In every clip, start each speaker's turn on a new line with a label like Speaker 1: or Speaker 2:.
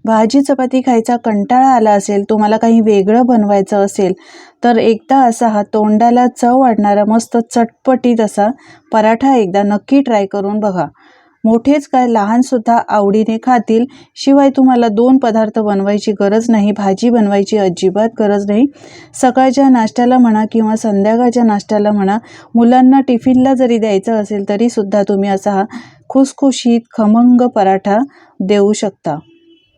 Speaker 1: भाजी चपाती खायचा कंटाळा आला असेल, तुम्हाला काही वेगळं बनवायचं असेल, तर एकदा असा हा तोंडाला चव वाढणारा मस्त चटपटीत असा पराठा एकदा नक्की ट्राय करून बघा. मोठेच काय लहानसुद्धा आवडीने खातील. शिवाय तुम्हाला 2 पदार्थ बनवायची गरज नाही, भाजी बनवायची अजिबात गरज नाही. सकाळच्या नाश्त्याला म्हणा किंवा संध्याकाळच्या नाश्त्याला म्हणा, मुलांना टिफिनला जरी द्यायचं असेल तरीसुद्धा तुम्ही असा हा खुसखुशीत खमंग पराठा देऊ शकता.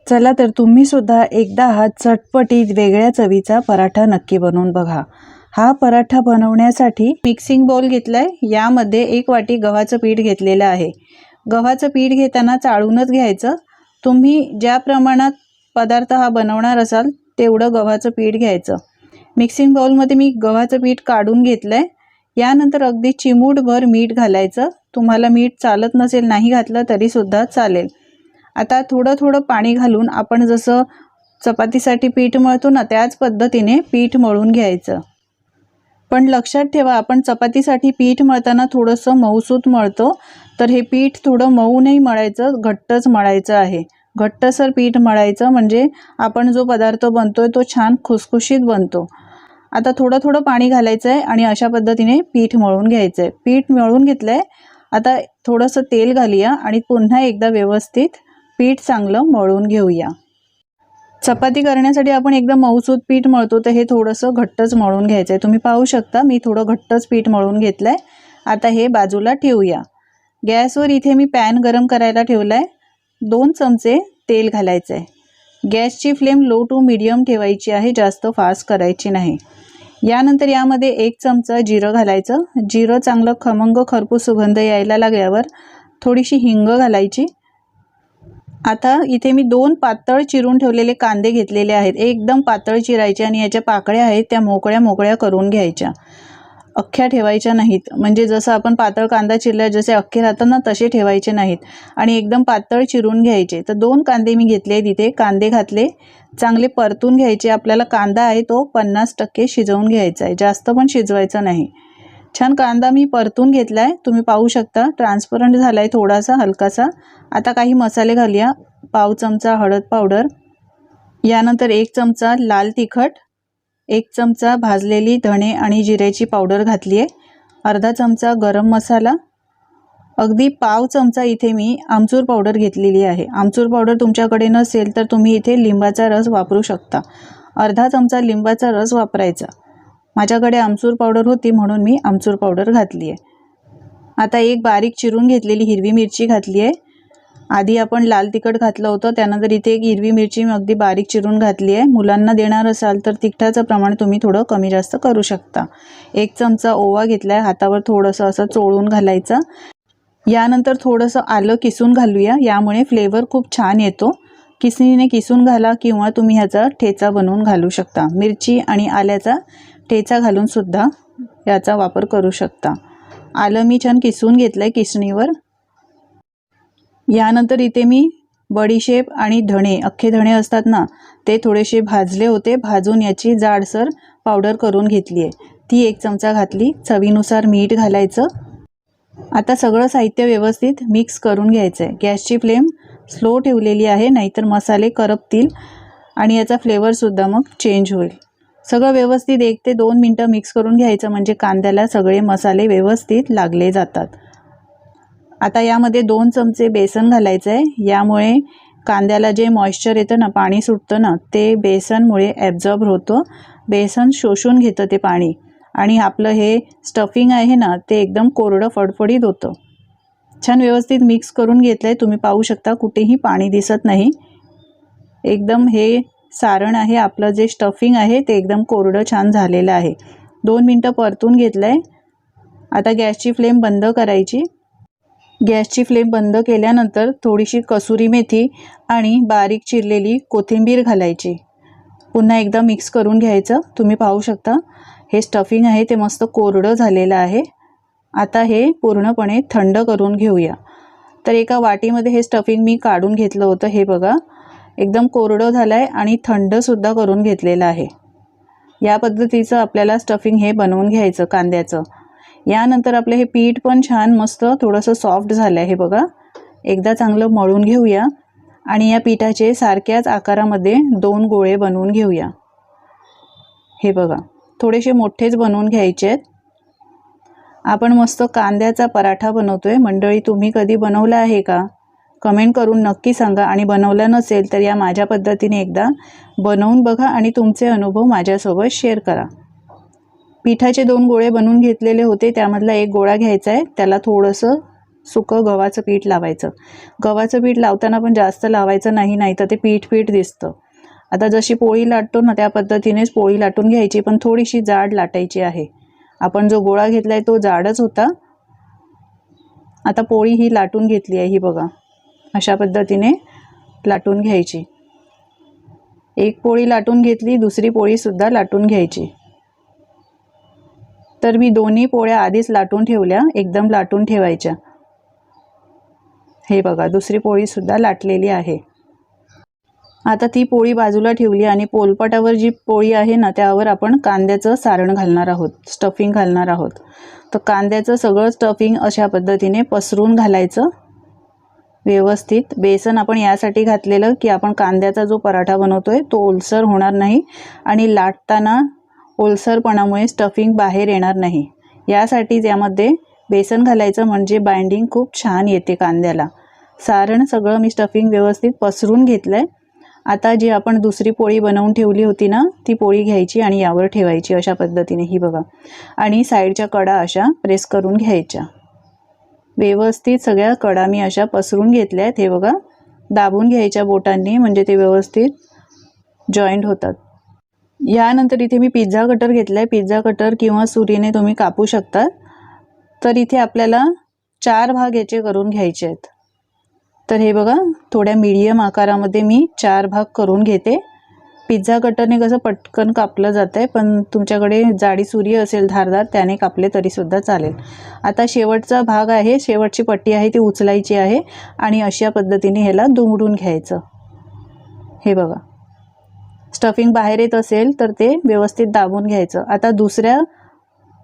Speaker 1: चला तर तुम्ही सुद्धा एकदा हा चटपटीत वेगळ्या चवीचा पराठा नक्की बनवून बघा. हा पराठा बनवण्यासाठी मिक्सिंग बाउल घेतलाय. यामध्ये 1 वाटी गव्हाचं पीठ घेतलेलं आहे. गव्हाचं पीठ घेताना चाळूनच घ्यायचं. तुम्ही ज्या प्रमाणात पदार्थ हा बनवणार असाल तेवढं गव्हाचं पीठ घ्यायचं. मिक्सिंग बाउलमध्ये मी गव्हाचं पीठ काढून घेतलंय. यानंतर अगदी चिमूटभर मीठ घालायचं. तुम्हाला मीठ चालत नसेल, नाही घातलं तरीसुद्धा चालेल. आता थोडं थोडं पाणी घालून आपण जसं चपातीसाठी पीठ मळतो ना, त्याच पद्धतीने पीठ मळून घ्यायचं. पण लक्षात ठेवा, आपण चपातीसाठी पीठ मळताना थोडंसं मऊसूत मळतो, तर हे पीठ थोडं मऊ नाही मळायचं, घट्टच मळायचं आहे. घट्टसर पीठ मळायचं म्हणजे आपण जो पदार्थ बनतोय तो छान खुसखुशीत बनतो. आता थोडं थोडं पाणी घालायचं आहे आणि अशा पद्धतीने पीठ मळून घ्यायचं आहे. पीठ मळून घेतलं आहे. आता थोडंसं तेल घालूया आणि पुन्हा एकदा व्यवस्थित पीठ चांगलं मळून घेऊया. चपाती करण्यासाठी आपण एकदम मऊसूत पीठ मळतो, तर हे थोडंसं घट्टच मळून घ्यायचं आहे. तुम्ही पाहू शकता मी थोडं घट्टच पीठ मळून घेतलं आहे. आता हे बाजूला ठेवूया. गॅसवर इथे मी पॅन गरम करायला ठेवला आहे. 2 चमचे तेल घालायचं आहे. गॅसची फ्लेम लो टू मीडियम ठेवायची आहे, जास्त फास्ट करायची नाही. यानंतर यामध्ये 1 चमचा जिरं घालायचं. जिरं चांगलं खमंग खरपूस सुगंध यायला लागल्यावर थोडीशी हिंग घालायची. आता इथे मी 2 पातळ चिरून ठेवलेले कांदे घेतलेले आहेत. एकदम पातळ चिरायचे आणि याच्या पाकळ्या आहेत त्या मोकळ्या मोकळ्या करून घ्यायच्या, अख्ख्या ठेवायच्या नाहीत. म्हणजे जसं आपण पातळ कांदा चिरल्या जसे अख्खे राहतात ना, तसे ठेवायचे नाहीत आणि एकदम पातळ चिरून घ्यायचे. तर 2 कांदे मी घेतले. तिथे कांदे घातले, चांगले परतून घ्यायचे. आपल्याला कांदा आहे तो 50% शिजवून घ्यायचा आहे, जास्त पण शिजवायचा नाही. छान कांदा मी परतून घेतला आहे. तुम्ही पाहू शकता ट्रान्सपरंट झाला आहे थोडासा, हलकासा. आता काही मसाले घालूया. पाव चमचा हळद पावडर, यानंतर 1 चमचा लाल तिखट, 1 चमचा भाजलेली धणे आणि जिऱ्याची पावडर घातली आहे, अर्धा चमचा गरम मसाला, अगदी पाव चमचा इथे मी आमचूर पावडर घेतलेली आहे. आमचूर पावडर तुमच्याकडे नसेल तर तुम्ही इथे लिंबाचा रस वापरू शकता. अर्धा चमचा लिंबाचा रस वापरायचा. माझ्याकडे आमचूर पावडर होती म्हणून मी आमचूर पावडर घातली आहे. आता 1 बारीक चिरून घेतलेली हिरवी मिरची घातली आहे. आधी आपण लाल तिखट घातलं होतं, त्यानंतर इथे 1 हिरवी मिरची मी अगदी बारीक चिरून घातली आहे. मुलांना देणार असाल तर तिखटाचं प्रमाण तुम्ही थोडं कमी जास्त करू शकता. 1 चमचा ओवा घेतला आहे, हातावर थोडंसं असं चोळून घालायचं. यानंतर थोडंसं आलं किसून घालूया, यामुळे फ्लेवर खूप छान येतो. किसणीने किसून घाला किंवा तुम्ही ह्याचा ठेचा बनवून घालू शकता. मिरची आणि आल्याचा ठेचा घालून सुद्धा याचा वापर करू शकता. आलं मी छान किसून घेतलं आहे किसणीवर. यानंतर इथे मी बडीशेप आणि धणे, अख्खे धणे असतात ना, ते थोडेसे भाजले होते. भाजून याची जाडसर पावडर करून घेतली आहे, ती 1 चमचा घातली. चवीनुसार मीठ घालायचं. आता सगळं साहित्य व्यवस्थित मिक्स करून घ्यायचं आहे. गॅसची फ्लेम स्लो ठेवलेली आहे, नाहीतर मसाले करपतील आणि याचा फ्लेवरसुद्धा मग चेंज होईल. सगळं व्यवस्थित 1 ते 2 मिनटं मिक्स करून घ्यायचं, म्हणजे कांद्याला सगळे मसाले व्यवस्थित लागले जातात. आता यामध्ये 2 चमचे बेसन घालायचं आहे. यामुळे कांद्याला जे मॉइश्चर येतं ना, पाणी सुटतं ना, ते बेसनमुळे ॲब्झॉर्ब होतं. बेसन शोषून घेतं ते पाणी आणि आपलं हे स्टफिंग आहे ना, ते एकदम कोरडं फडफडीत होतं. छान व्यवस्थित मिक्स करून घेतलं आहे. तुम्ही पाहू शकता कुठेही पाणी दिसत नाही. एकदम हे सारण आहे, आपलं जे स्टफिंग आहे ते एकदम कोरडं छान झालेलं आहे. 2 मिनटं परतून घेतलं आहे. आता गॅसची फ्लेम बंद करायची. गॅसची फ्लेम बंद केल्यानंतर थोडीशी कसुरी मेथी आणि बारीक चिरलेली कोथिंबीर घालायची. पुन्हा एकदा मिक्स करून घ्यायचं. तुम्ही पाहू शकता हे स्टफिंग आहे ते मस्त कोरडं झालेलं आहे. आता हे पूर्णपणे थंड करून घेऊया. तर एका वाटीमध्ये हे स्टफिंग मी काढून घेतलं होतं. हे बघा एकदम कोरडं झालं आहे आणि थंडसुद्धा करून घेतलेलं आहे. या पद्धतीचं आपल्याला स्टफिंग हे बनवून घ्यायचं कांद्याचं. यानंतर आपलं हे पीठ पण छान मस्त थोडंसं सॉफ्ट झालं आहे. हे बघा एकदा चांगलं मळून घेऊया आणि या पिठाचे सारख्याच आकारामध्ये 2 गोळे बनवून घेऊया। हे बघा, थोडेसे मोठेच बनवून घ्यायचे आहेत। आपण मस्त कांद्याचा पराठा बनवतोय। मंडळी, तुम्ही कधी बनवला आहे का? कमेंट करून नक्की सांगा, आणि बनवला नसेल तर या माझ्या पद्धतीने एकदा बनवून बघा आणि तुमचे अनुभव माझ्यासोबत शेअर करा। पिठाचे 2 गोळे बनवून घेतलेले होते, त्यामधला एक गोळा घ्यायचा आहे, त्याला थोडंसं सुकं गव्हाचं पीठ लावायचं। गव्हाचं पीठ लावताना पण जास्त लावायचं नाही, नाहीतर ते पीठ दिसतं। आता जशी पोळी लाटतो ना त्या पद्धतीनेच पोळी लाटून घ्यायची, पण थोडीशी जाड लाटायची आहे। आपण जो गोळा घेतलाय तो जाडच होता। आता पोळी ही लाटून घेतली आहे, ही बघा, अशा पद्धतीने लाटून घ्यायची। एक पोळी लाटून घेतली, दुसरी पोळी सुद्धा लाटून घ्यायची। तर मी दोन्ही पोळ्या आधीच लाटून ठेवल्या, एकदम लाटून ठेवायच्या। हे बघा, दुसरी पोळी सुद्धा लाटलेली आहे। आता ती पोळी बाजूला ठेवली आणि पोलपाटावर जी पोळी आहे ना त्यावर आपण कांद्याचं सारण घालणार आहोत, स्टफिंग घालणार आहोत। तर कांद्याचं सगळं स्टफिंग अशा पद्धतीने पसरून घालायचं व्यवस्थित। बेसन आपण यासाठी घातलेलं की आपण कांद्याचा जो पराठा बनवतोय तो ओलसर होणार नाही आणि लाटताना ओलसरपणामुळे स्टफिंग बाहेर येणार नाही, यासाठीच यामध्ये बेसन घालायचं, म्हणजे बाइंडिंग खूप छान येते कांद्याला। सारण सगळं मी स्टफिंग व्यवस्थित पसरून घेतलंय। आता जी आपण दुसरी पोळी बनवून ठेवली होती ना ती पोळी घ्यायची आणि यावर ठेवायची अशा पद्धतीने, ही बघा, आणि साईडच्या कडा अशा प्रेस करून घ्यायच्या। व्यवस्थित सगळ्या कडा मी अशा पसरून घेतल्या आहेत। हे बघा, दाबून घ्यायच्या बोटांनी, म्हणजे ते व्यवस्थित जॉईंट होतात। यानंतर इथे मी पिझ्झा कटर घेतलाय। पिझ्झा कटर किंवा सुरीने तुम्ही कापू शकता। तर इथे आपल्याला 4 भाग याचे करून घ्यायचे आहेत। तर हे बघा, थोड्या मीडियम आकारामध्ये मी 4 भाग करून घेते। पिझ्झा कटरने कसं पटकन कापलं जातंय, पण तुमच्याकडे जाडी सुरी असेल धारदार, त्याने कापले तरी सुद्धा चालेल। आता शेवटचा भाग आहे, शेवटची पट्टी आहे ती उचलायची आहे आणि अशा पद्धतीने ह्याला दुमडून घ्यायचं। हे बघा, स्टफिंग बाहेर येत असेल तर ते व्यवस्थित दाबून घ्यायचं। आता दुसऱ्या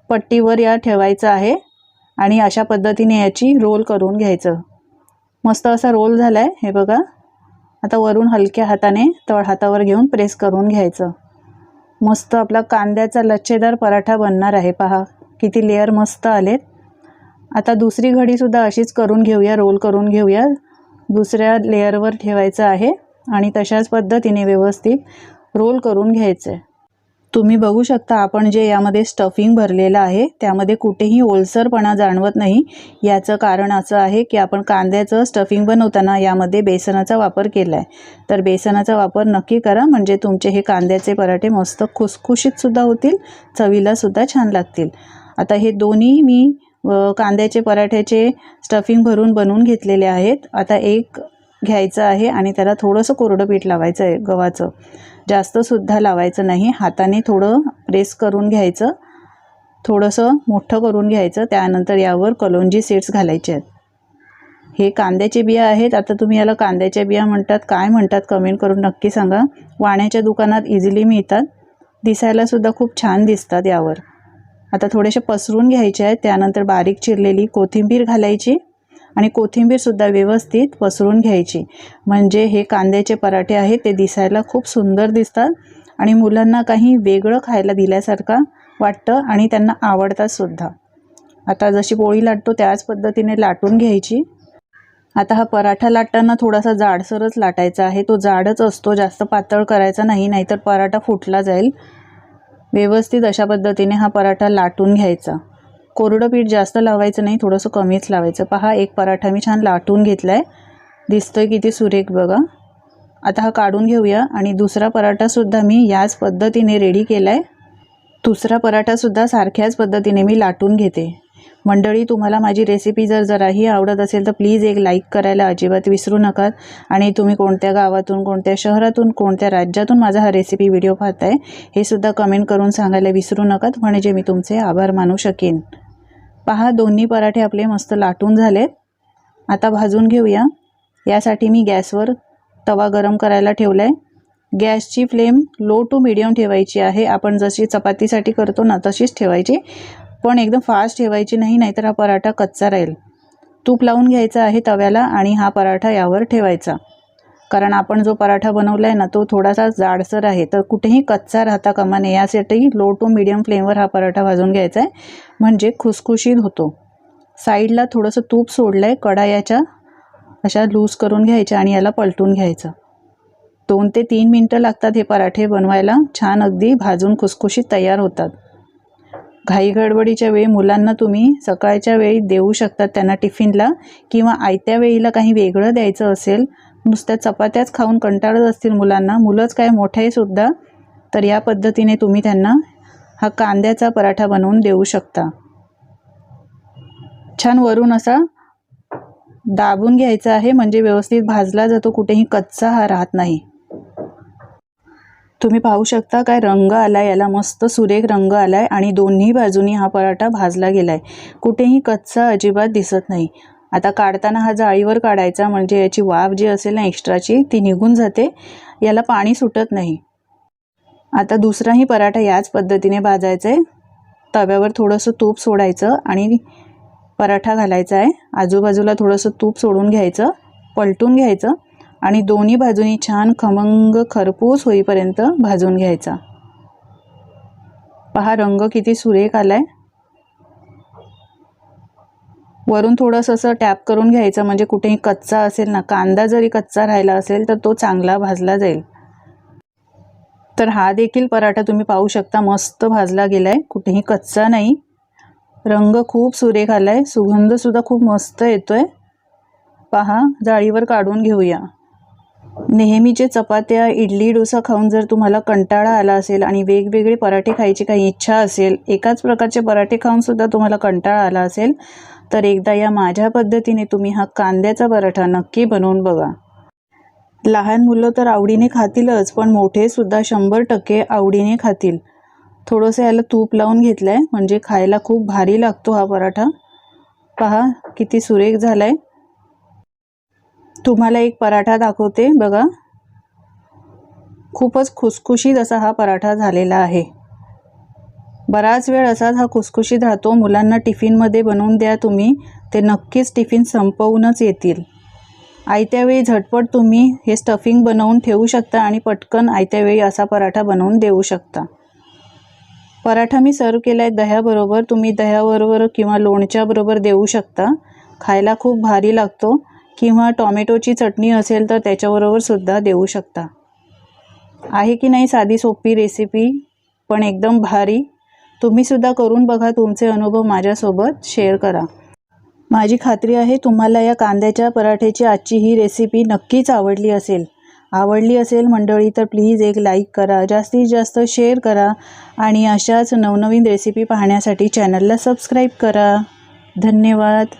Speaker 1: पट्टीवर या ठेवायचं आहे आणि अशा पद्धतीने याची रोल करून घ्यायचं। मस्त असा रोल झालाय, हे बघा। आता वरून हलक्या हाताने तळ हातावर घेऊन प्रेस करून घ्यायचं। मस्त आपला कांद्याचा लच्छेदार पराठा बनणार आहे। पहा किती लेयर मस्त आलेत। आता दुसरी घडी सुद्धा अशीच करून घेऊया, रोल करून घेऊया। दुसऱ्या लेयरवर ठेवायचं आहे आणि तशाच पद्धतीने व्यवस्थित रोल करून घ्यायचं। तुम्ही बघू शकता आपण जे यामध्ये स्टफिंग भरलेलं आहे त्यामध्ये कुठेही ओलसरपणा जाणवत नाही। याचं कारण असं आहे की आपण कांद्याचं स्टफिंग बनवताना यामध्ये बेसनाचा वापर केला आहे। तर बेसनाचा वापर नक्की करा, म्हणजे तुमचे हे कांद्याचे पराठे मस्त खुसखुशीत सुद्धा होतील, चवीला सुद्धा छान लागतील। आता हे दोन्ही मी कांद्याचे पराठ्याचे स्टफिंग भरून बनवून घेतलेले आहेत। आता एक घ्यायचं आहे आणि त्याला थोडंसं कोरडं पीठ लावायचं आहे गव्हाचं, जास्त सुद्धा लावायचं नाही। हाताने थोडं प्रेस करून घ्यायचं, थोडंसं मोठं करून घ्यायचं। त्यानंतर यावर कलोंजी सीड्स घालायचे आहेत। हे कांद्याचे बिया आहेत। आता तुम्ही याला कांद्याच्या बिया म्हणतात काय म्हणतात कमेंट करून नक्की सांगा। वाण्याच्या दुकानात इझिली मिळतात, दिसायला सुद्धा खूप छान दिसतात यावर। आता थोडेसे पसरून घ्यायचे आहेत। त्यानंतर बारीक चिरलेली कोथिंबीर घालायची आणि कोथिंबीर सुद्धा व्यवस्थित पसरून घ्यायची, म्हणजे हे कांद्याचे पराठे आहेत ते दिसायला खूप सुंदर दिसतात आणि मुलांना काही वेगळं खायला दिल्यासारखं वाटतं आणि त्यांना आवडतात सुद्धा। आता जशी पोळी लाटतो त्याच पद्धतीने लाटून घ्यायची। आता हा पराठा लाटताना थोडासा जाडसरच लाटायचा आहे, तो जाडच असतो, जास्त पातळ करायचा नाही, नाहीतर पराठा फुटला जाईल। व्यवस्थित अशा पद्धतीने हा पराठा लाटून घ्यायचा। कोरडं पीठ जास्त लावायचं नाही, थोडंसं कमीच लावायचं। पहा एक पराठा मी छान लाटून घेतलाय, दिसतोय किती सुरेख बघा। आता हा काढून घेऊया आणि दुसरा पराठा सुद्धा मी याच पद्धतीने रेडी केलाय। दुसरा पराठा सुद्धा सारख्याच पद्धतीने मी लाटून घेते। मंडळी, तुम्हाला माझी रेसिपी जराही आवडत असेल तर प्लीज एक लाईक करायला अजिबात विसरू नका आणि तुम्ही कोणत्या गावातून, कोणत्या शहरातून, कोणत्या राज्यातून माझा हा रेसिपी व्हिडिओ पाहताय हे सुद्धा कमेंट करून सांगायला विसरू नका, म्हणजे मी तुमचे आभार मानू शकेन। पहा दोन्ही पराठे आपले मस्त लाटून झालेत। आता भाजून घेऊया। यासाठी मी गॅसवर तवा गरम करायला ठेवलाय। गॅसची फ्लेम लो टू मीडियम ठेवायची आहे। आपण जशी चपातीसाठी करतो ना तशीच ठेवायची, पण एकदम फास्ट ठेवायची नाही, नाहीतर हा पराठा कच्चा राहील। तूप लावून घ्यायचं आहे तव्याला आणि हा पराठा यावर ठेवायचा। कारण आपण जो पराठा बनवला आहे ना तो थोडासा जाडसर आहे, तर कुठेही कच्चा राहता कामा नये यासाठी लो टू मीडियम फ्लेमवर हा पराठा भाजून घ्यायचा आहे, म्हणजे खुसखुशीत होतो. साईडला थोडंसं तूप सोडलं आहे, कढायाच्या अशा लूज करून घ्यायच्या आणि याला पलटून घ्यायचं. 2 ते 3 मिनटं लागतात हे पराठे बनवायला. छान अगदी भाजून खुसखुशीत तयार होतात. घाई गडबडीच्या वेळी मुलांना तुम्ही सकाळच्या वेळी देऊ शकतात त्यांना टिफिनला, किंवा आयत्या वेळीला काही वेगळं द्यायचं असेल, नुसत्या चपात्याच खाऊन कंटाळत असतील मुलांना, मुलंच काय मोठेसुद्धा, तर या पद्धतीने तुम्ही त्यांना हा कांद्याचा पराठा बनवून देऊ शकता. छान वरून असा दाबून घ्यायचा आहे, म्हणजे व्यवस्थित भाजला जातो, कुठेही कच्चा हा राहत नाही. तुम्ही पाहू शकता काय रंग आलाय, याला मस्त सुरेख रंग आलाय आणि दोन्ही बाजूनी हा पराठा भाजला गेलाय, कुठेही कच्चा अजिबात दिसत नाही. आता काढताना हा जाळीवर काढायचा, म्हणजे याची वाफ जी असेल ना एक्स्ट्राची ती निघून जाते, याला पाणी सुटत नाही. आता दुसराही पराठा याच पद्धतीने भाजायचा आहे. तव्यावर थोडंसं तूप सोडायचं आणि पराठा घालायचा आहे. आजूबाजूला थोडंसं तूप सोडून घ्यायचं, पलटून घ्यायचं आणि दोन्ही बाजूनी छान खमंग खरपूस होईपर्यंत भाजून घ्यायचा. पहा रंग किती सुरेख आलाय. वरून थोडंसं असं टॅप करून घ्यायचं, म्हणजे कुठेही कच्चा असेल ना, कांदा जरी कच्चा राहिला असेल तर तो चांगला भाजला जाईल. तर हा देखील पराठा तुम्ही पाहू शकता मस्त भाजला गेलाय, कुठेही कच्चा नाही. रंग खूप सुरेख आलाय, सुगंधसुद्धा खूप मस्त येतोय. पहा जाळीवर काढून घेऊया. नेहमीचे चपात्या इडली डोसा खाऊन जर तुम्हाला कंटाळा आला असेल आणि वेगवेगळे पराठे खायची काही इच्छा असेल, एकाच प्रकारचे पराठे खाऊनसुद्धा तुम्हाला कंटाळा आला असेल, तर एकदा या माझ्या पद्धतीने तुम्ही हा कांद्याचा पराठा नक्की बनवून बघा. लहान मुलं तर आवडीने खातीलच, पण मोठेसुद्धा 100% आवडीने खातील. थोडंसं याला तूप लावून घेतलं आहे, म्हणजे खायला खूप भारी लागतो हा पराठा. पहा किती सुरेख झाला आहे. तुम्हाला एक पराठा दाखवते बघा. खूपच खुसखुशीत असा हा पराठा झालेला आहे. बराच वेळ असाच हा खुसखुशीत राहतो. मुलांना टिफिनमध्ये बनवून द्या तुम्ही, ते नक्कीच टिफिन संपवूनच येतील. आयत्या वेळी झटपट तुम्ही हे स्टफिंग बनवून ठेवू शकता आणि पटकन आयत्या वेळी असा पराठा बनवून देऊ शकता. पराठा मी सर्व केला आहे दह्याबरोबर. तुम्ही दह्याबरोबर किंवा लोणच्याबरोबर देऊ शकता, खायला खूप भारी लागतो. किंवा टॉमॅटोची चटणी असेल तर त्याच्याबरोबर सुद्धा देऊ शकता. आहे की नाही साधी सोपी रेसिपी, पण एकदम भारी. तुम्हीसुद्धा करून बघा, तुमचे अनुभव माझ्यासोबत शेअर करा. माझी खात्री आहे तुम्हाला या कांद्याच्या पराठ्याची आजची ही रेसिपी नक्कीच आवडली असेल मंडळी, तर प्लीज एक लाईक करा, जास्तीत जास्त शेअर करा आणि अशाच नवनवीन रेसिपी पाहण्यासाठी चॅनलला सबस्क्राईब करा. धन्यवाद.